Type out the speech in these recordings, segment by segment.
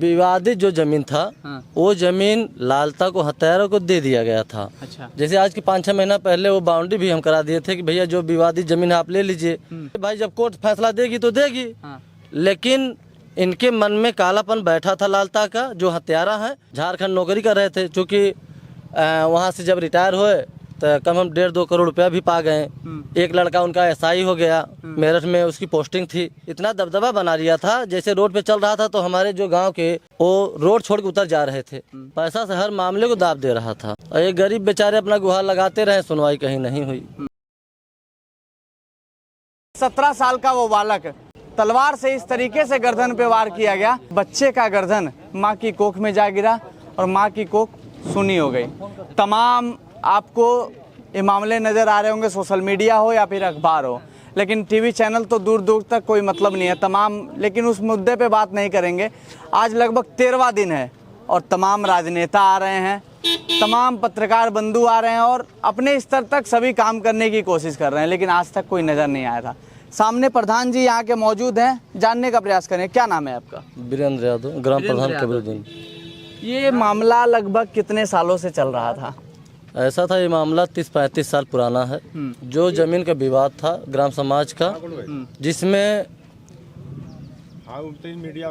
विवादित जो जमीन था वो जमीन लालता को हत्यारों को दे दिया गया था। अच्छा। जैसे आज की 5-6 महीना पहले वो बाउंड्री भी हम करा दिए थे कि भैया जो विवादित जमीन है आप ले लीजिए। भाई जब कोर्ट फैसला देगी तो देगी, लेकिन इनके मन में कालापन बैठा था लालता का, जो हत्यारा है। झारखंड नौकरी कर रहे थे, चूँकि वहाँ से जब रिटायर हुए तो कम हम 1.5-2 करोड़ रुपया भी पा गए। एक लड़का उनका एसआई हो गया, मेरठ में उसकी पोस्टिंग थी। इतना दबदबा बना लिया था, जैसे रोड पे चल रहा था तो हमारे जो गांव के वो रोड छोड़ के उतर जा रहे थे। पैसा से हर मामले को दाब दे रहा था और ये गरीब बेचारे अपना गुहार लगाते रहे, सुनवाई कहीं नहीं हुई। 17 साल का वो बालक, तलवार से इस तरीके से गर्दन पे वार किया गया, बच्चे का गर्दन माँ की कोख में जा गिरा और माँ की कोख सुनी हो गई। तमाम आपको ये मामले नज़र आ रहे होंगे, सोशल मीडिया हो या फिर अखबार हो, लेकिन टीवी चैनल तो दूर दूर तक कोई मतलब नहीं है तमाम। लेकिन उस मुद्दे पे बात नहीं करेंगे। आज लगभग 13वां दिन है और तमाम राजनेता आ रहे हैं, तमाम पत्रकार बंधु आ रहे हैं और अपने स्तर तक सभी काम करने की कोशिश कर रहे हैं, लेकिन आज तक कोई नज़र नहीं आया था। सामने प्रधान जी यहाँ के मौजूद हैं, जानने का प्रयास करें। क्या नाम है आपका? वीरेंद्र यादव, ग्राम प्रधान कबीरुद्दीन। ये मामला लगभग कितने सालों से चल रहा था? ऐसा था, ये मामला 30-35 साल पुराना है। जो जमीन का विवाद था ग्राम समाज का, जिसमें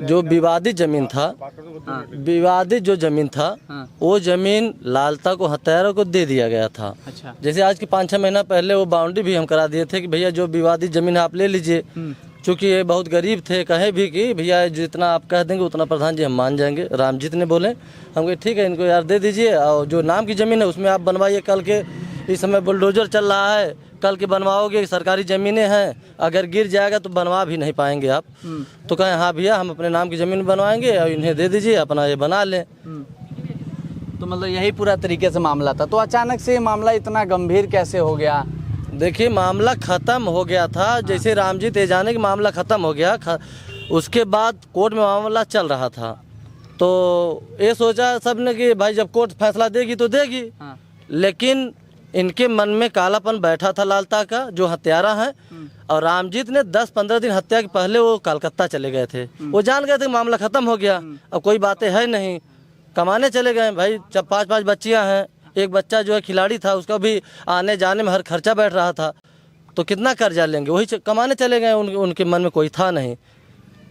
जो विवादित जमीन था, विवादित जो जमीन था वो जमीन लालता को हत्यारों को दे दिया गया था। अच्छा। जैसे आज की 5-6 महीना पहले वो बाउंड्री भी हम करा दिए थे कि भैया जो विवादित जमीन है आप ले लीजिए। चूँकि ये बहुत गरीब थे, कहे भी कि भैया जितना आप कह देंगे उतना प्रधान जी हम मान जाएंगे। रामजीत ने बोले, हम कहे ठीक है इनको यार दे दीजिए, और जो नाम की ज़मीन है उसमें आप बनवाइए। कल के इस समय बुलडोजर चल रहा है, कल के बनवाओगे, सरकारी ज़मीनें हैं, अगर गिर जाएगा तो बनवा भी नहीं पाएंगे आप। तो कहें हाँ भैया हम अपने नाम की ज़मीन बनवाएंगे और इन्हें दे दीजिए, अपना ये बना लें। तो मतलब यही पूरा तरीके से मामला था। तो अचानक से ये मामला इतना गंभीर कैसे हो गया? देखिए मामला ख़त्म हो गया था, जैसे रामजीत ए जाने की मामला ख़त्म हो गया, उसके बाद कोर्ट में मामला चल रहा था। तो ये सोचा सबने कि भाई जब कोर्ट फैसला देगी तो देगी, लेकिन इनके मन में कालापन बैठा था लालता का, जो हत्यारा है। और रामजीत ने 10-15 दिन हत्या के पहले वो कलकत्ता चले गए थे। वो जान गए थे मामला ख़त्म हो गया, अब कोई बातें है नहीं, कमाने चले गए। भाई जब 5-5 बच्चियाँ हैं, एक बच्चा जो है खिलाड़ी था, उसका भी आने जाने में हर खर्चा बैठ रहा था, तो कितना कर्जा लेंगे, वही कमाने चले गए। उनके मन में कोई था नहीं।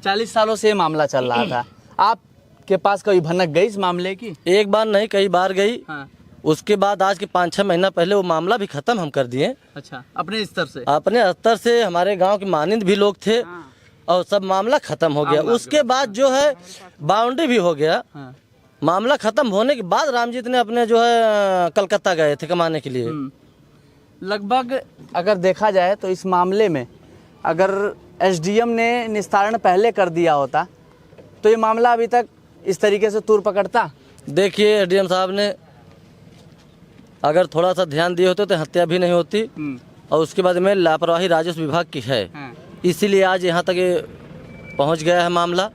40 सालों से ये मामला चल रहा था। आपके पास कभी भनक गई इस मामले की? एक बार नहीं, कई बार गई। उसके बाद आज के 5-6 महीना पहले वो मामला भी ख़त्म हम कर दिए। अच्छा, अपने स्तर से? अपने स्तर से हमारे गाँव के मानिंद भी लोग थे और सब मामला ख़त्म हो गया। उसके बाद जो है बाउंड्री भी हो गया। मामला ख़त्म होने के बाद रामजीत ने अपने जो है कलकत्ता गए थे कमाने के लिए। लगभग अगर देखा जाए तो इस मामले में अगर एसडीएम ने निस्तारण पहले कर दिया होता तो ये मामला अभी तक इस तरीके से तूर पकड़ता? देखिए एसडीएम साहब ने अगर थोड़ा सा ध्यान दिए होते तो हत्या भी नहीं होती। और उसके बाद में लापरवाही राजस्व विभाग की है, इसीलिए आज यहाँ तक ये पहुँच गया है मामला।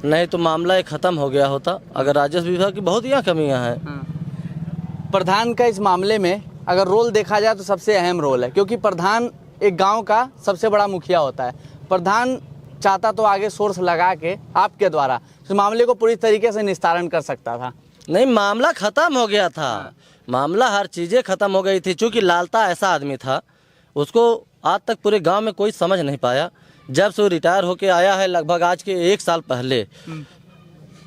नहीं तो मामला एक ख़त्म हो गया होता। अगर राजस्व विभाग की बहुत यहाँ कमियाँ हैं। प्रधान का इस मामले में अगर रोल देखा जाए तो सबसे अहम रोल है, क्योंकि प्रधान एक गांव का सबसे बड़ा मुखिया होता है। प्रधान चाहता तो आगे सोर्स लगा के आपके द्वारा इस मामले को पूरी तरीके से निस्तारण कर सकता था। नहीं, मामला ख़त्म हो गया था। मामला हर चीज़ें ख़त्म हो गई थी। चूँकि लालता ऐसा आदमी था, उसको आज तक पूरे गाँव में कोई समझ नहीं पाया। जब से वो रिटायर होके आया है, लगभग आज के 1 साल पहले,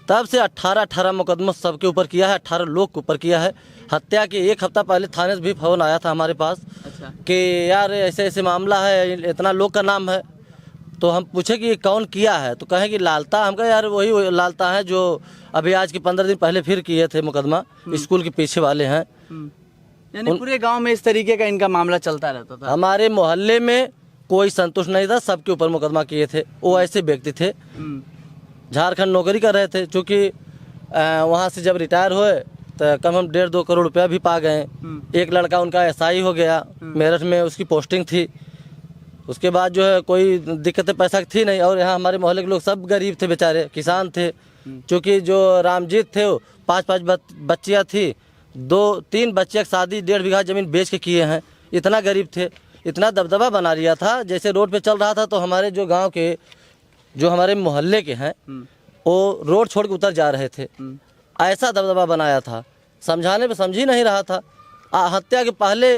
तब से 18 मुकदमा सबके ऊपर किया है, 18 लोग के ऊपर किया है। हत्या के 1 हफ्ता पहले थाने से भी फ़ोन आया था हमारे पास। अच्छा। कि यार ऐसे ऐसे मामला है, इतना लोग का नाम है। तो हम पूछे कि कौन किया है, तो कहें कि लालता। हम कहे यार वही लालता है जो अभी आज के 15 दिन पहले फिर किए थे मुकदमा, स्कूल के पीछे वाले हैं। यानी पूरे गाँव में इस तरीके का इनका मामला चलता रहता था? हमारे मोहल्ले में कोई संतुष्ट नहीं था, सबके ऊपर मुकदमा किए थे। वो ऐसे व्यक्ति थे, झारखंड नौकरी कर रहे थे। चूँकि वहाँ से जब रिटायर हुए तो कम हम 1.5-2 करोड़ रुपया भी पा गए। एक लड़का उनका एसआई हो गया, मेरठ में उसकी पोस्टिंग थी। उसके बाद जो है कोई दिक्कतें पैसा की थी नहीं। और यहाँ हमारे मोहल्ले के लोग सब गरीब थे, बेचारे किसान थे। चूँकि जो रामजीत थे वो 5-5 बच्चियाँ थी, 2-3 बच्चियाँ की शादी 1.5 बीघा ज़मीन बेच के किए हैं। इतना गरीब थे, इतना दबदबा बना लिया था। जैसे रोड पे चल रहा था तो हमारे जो गांव के, जो हमारे मोहल्ले के हैं, वो रोड छोड़ के उतर जा रहे थे, ऐसा दबदबा बनाया था। समझाने पे समझ ही नहीं रहा था। हत्या के पहले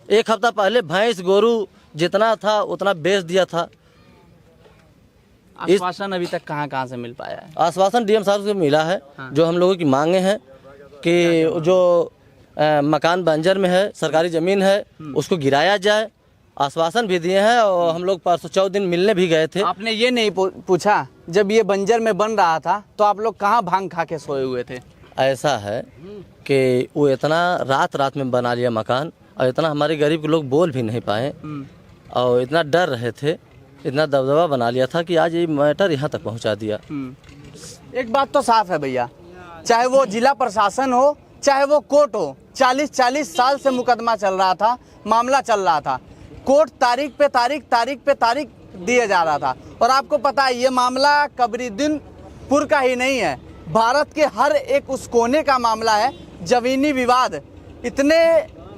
1 हफ्ता पहले भैंस गोरू जितना था उतना बेच दिया था। आश्वासन अभी तक कहाँ से मिल पाया है? आश्वासन डीएम साहब से मिला है। जो हम लोगों की मांगे हैं कि जो मकान बंजर में है, सरकारी ज़मीन है, उसको गिराया जाए। आश्वासन भी दिए हैं और हम लोग परसों 14 दिन मिलने भी गए थे। आपने ये नहीं पूछा जब ये बंजर में बन रहा था तो आप लोग कहाँ भांग खा के सोए हुए थे? ऐसा है कि वो इतना रात में बना लिया मकान, और इतना हमारे गरीब के लोग बोल भी नहीं पाए, और इतना डर रहे थे, इतना दबदबा बना लिया था कि आज ये मैटर यहाँ तक पहुँचा दिया। एक बात तो साफ है भैया, चाहे वो जिला प्रशासन हो चाहे वो कोर्ट हो, 40 साल से मुकदमा चल रहा था, मामला चल रहा था। कोर्ट तारीख पे तारीख दिए जा रहा था। और आपको पता है ये मामला कबरीदुनपुर का ही नहीं है, भारत के हर एक उस कोने का मामला है। जमीनी विवाद इतने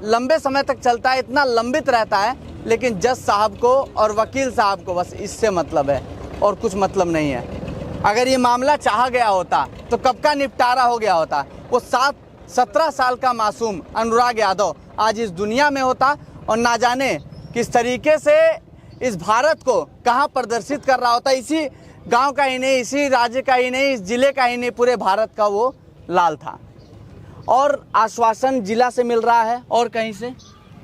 लंबे समय तक चलता है, इतना लंबित रहता है, लेकिन जज साहब को और वकील साहब को बस इससे मतलब है और कुछ मतलब नहीं है। अगर ये मामला चाहा गया होता तो कब का निपटारा हो गया होता। वो 17 साल का मासूम अनुराग यादव आज इस दुनिया में होता और ना जाने किस तरीके से इस भारत को कहाँ प्रदर्शित कर रहा होता। इसी गांव का ही नहीं, इसी राज्य का ही नहीं, इस जिले का ही नहीं, पूरे भारत का वो लाल था। और आश्वासन जिला से मिल रहा है और कहीं से?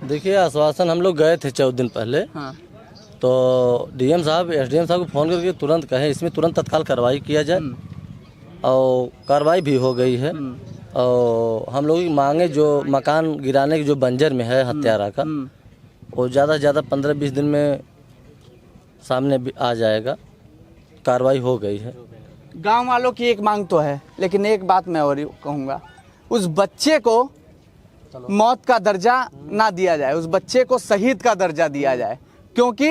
देखिए, आश्वासन हम लोग गए थे 14 दिन पहले। हाँ। तो डीएम साहब एसडीएम साहब को फ़ोन करके तुरंत कहे इसमें तुरंत तत्काल कार्रवाई किया जाए, और कार्रवाई भी हो गई है। और हम लोगों की मांगे जो मकान गिराने की जो बंजर में है हत्यारा का, वो ज़्यादा से ज़्यादा 15-20 दिन में सामने भी आ जाएगा। कार्रवाई हो गई है। गांव वालों की एक मांग तो है, लेकिन एक बात मैं और कहूँगा, उस बच्चे को मौत का दर्जा ना दिया जाए, उस बच्चे को शहीद का दर्जा दिया जाए, क्योंकि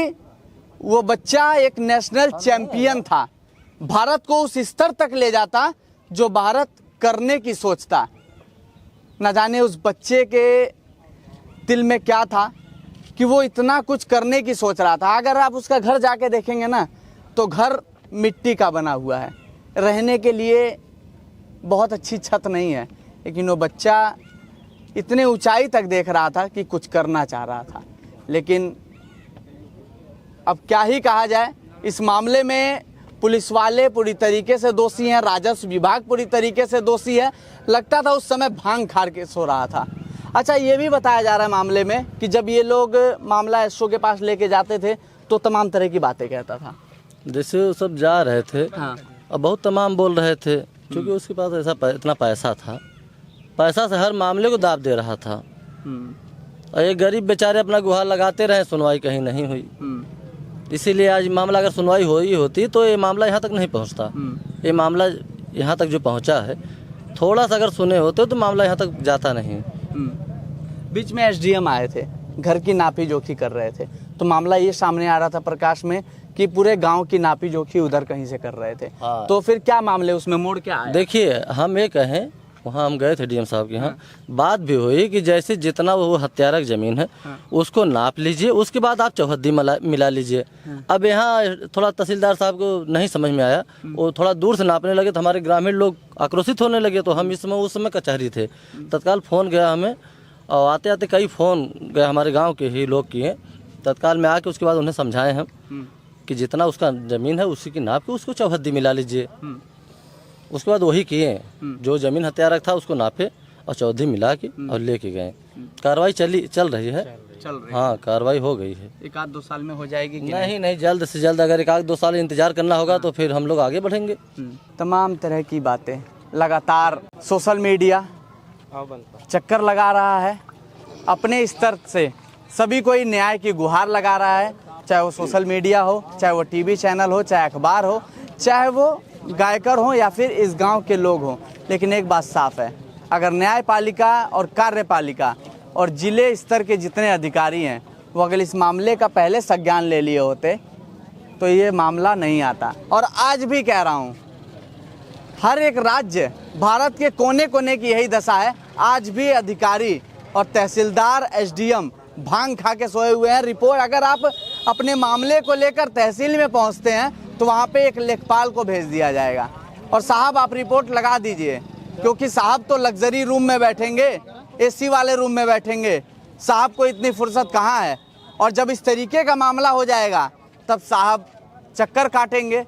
वो बच्चा एक नेशनल चैंपियन था। भारत को उस स्तर तक ले जाता जो भारत करने की सोचता। न जाने उस बच्चे के दिल में क्या था कि वो इतना कुछ करने की सोच रहा था। अगर आप उसका घर जाके देखेंगे ना तो घर मिट्टी का बना हुआ है, रहने के लिए बहुत अच्छी छत नहीं है, लेकिन वो बच्चा इतने ऊंचाई तक देख रहा था कि कुछ करना चाह रहा था। लेकिन अब क्या ही कहा जाए, इस मामले में पुलिस वाले पूरी तरीके से दोषी हैं, राजस्व विभाग पूरी तरीके से दोषी है। लगता था उस समय भांग खा के सो रहा था। अच्छा, ये भी बताया जा रहा है मामले में कि जब ये लोग मामला एसओ के पास लेके जाते थे तो तमाम तरह की बातें कहता था। जैसे वो सब जा रहे थे, हाँ। और बहुत तमाम बोल रहे थे, क्योंकि उसके पास इतना पैसा था, पैसा से हर मामले को दाब दे रहा था। और ये गरीब बेचारे अपना गुहार लगाते रहे, सुनवाई कहीं नहीं हुई। इसीलिए आज मामला अगर सुनवाई हो ही होती तो ये मामला यहाँ तक नहीं पहुँचता। ये मामला यहाँ तक जो पहुँचा है, थोड़ा सा अगर सुने होते तो मामला यहाँ तक जाता नहीं। बीच में एसडीएम आए थे, घर की नापी जोखी कर रहे थे, तो मामला ये सामने आ रहा था प्रकाश में कि पूरे गांव की नापी जोखी उधर कहीं से कर रहे थे। हाँ। तो फिर क्या मामले उसमें मोड़ क्या आया? देखिए, हम ये कहें, वहाँ हम गए थे डीएम साहब के यहाँ, बात भी हुई कि जैसे जितना वो हत्यारा की ज़मीन है उसको नाप लीजिए, उसके बाद आप चौहद्दी मिला लीजिए। अब यहाँ थोड़ा तहसीलदार साहब को नहीं समझ में आया, वो थोड़ा दूर से नापने लगे तो हमारे ग्रामीण लोग आक्रोशित होने लगे। तो हम उस समय कचहरी थे, तत्काल फ़ोन गया हमें, और आते आते कई फ़ोन गए हमारे गाँव के ही लोग किए, तत्काल में आके उसके बाद उन्हें समझाए हम कि जितना उसका ज़मीन है उसी की नाप के उसको चौहद्दी मिला लीजिए। उसके बाद वही किए, जो ज़मीन हत्यारा था उसको नापे और चौहद्दी मिला के और लेके गए। कार्रवाई चल रही है। हाँ, कार्रवाई हो गई है। 1-2 साल में हो जाएगी कि नहीं, जल्द से जल्द। अगर 1-2 साल इंतजार करना होगा तो फिर हम लोग आगे बढ़ेंगे। तमाम तरह की बातें लगातार सोशल मीडिया चक्कर लगा रहा है, अपने स्तर से सभी कोई न्याय की गुहार लगा रहा है, चाहे वो सोशल मीडिया हो, चाहे वो टीवी चैनल हो, चाहे अखबार हो, चाहे वो गायकर हो या फिर इस गांव के लोग हों। लेकिन एक बात साफ है, अगर न्यायपालिका और कार्यपालिका और जिले स्तर के जितने अधिकारी हैं वो अगर इस मामले का पहले संज्ञान ले लिए होते तो ये मामला नहीं आता। और आज भी कह रहा हूँ, हर एक राज्य, भारत के कोने कोने की यही दशा है। आज भी अधिकारी और तहसीलदार, एसडीएम भांग खा के सोए हुए हैं। रिपोर्ट अगर आप अपने मामले को लेकर तहसील में पहुंचते हैं तो वहां पे एक लेखपाल को भेज दिया जाएगा, और साहब आप रिपोर्ट लगा दीजिए, क्योंकि साहब तो लग्जरी रूम में बैठेंगे, एसी वाले रूम में बैठेंगे, साहब को इतनी फुर्सत कहाँ है। और जब इस तरीके का मामला हो जाएगा तब साहब चक्कर काटेंगे,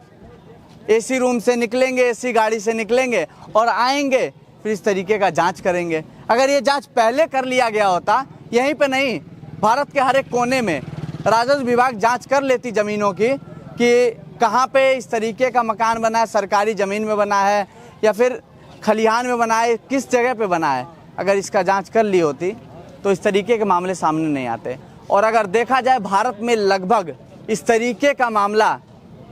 एसी रूम से निकलेंगे, एसी गाड़ी से निकलेंगे और आएंगे, फिर इस तरीके का जांच करेंगे। अगर ये जांच पहले कर लिया गया होता, यहीं पे नहीं भारत के हर एक कोने में राजस्व विभाग जांच कर लेती ज़मीनों की कि कहाँ पे इस तरीके का मकान बना है, सरकारी ज़मीन में बना है या फिर खलिहान में बना है, किस जगह पे बना है। अगर इसका जांच कर ली होती तो इस तरीके के मामले सामने नहीं आते। और अगर देखा जाए भारत में लगभग इस तरीके का मामला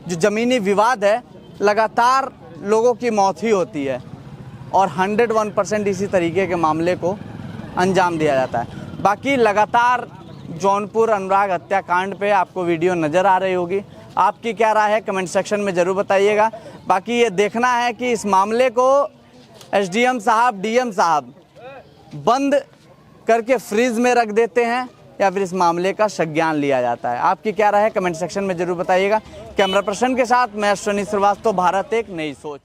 जो ज़मीनी विवाद है, लगातार लोगों की मौत ही होती है और 101% इसी तरीके के मामले को अंजाम दिया जाता है। बाकी लगातार जौनपुर अनुराग हत्याकांड पे आपको वीडियो नज़र आ रही होगी, आपकी क्या राय है कमेंट सेक्शन में ज़रूर बताइएगा। बाकी ये देखना है कि इस मामले को एसडीएम साहब, डीएम साहब बंद करके फ्रीज में रख देते हैं या फिर इस मामले का संज्ञान लिया जाता है। आपकी क्या राय है कमेंट सेक्शन में ज़रूर बताइएगा। कैमरा पर्सन के साथ मैं अश्विनी श्रीवास्तव, भारत एक नई सोच।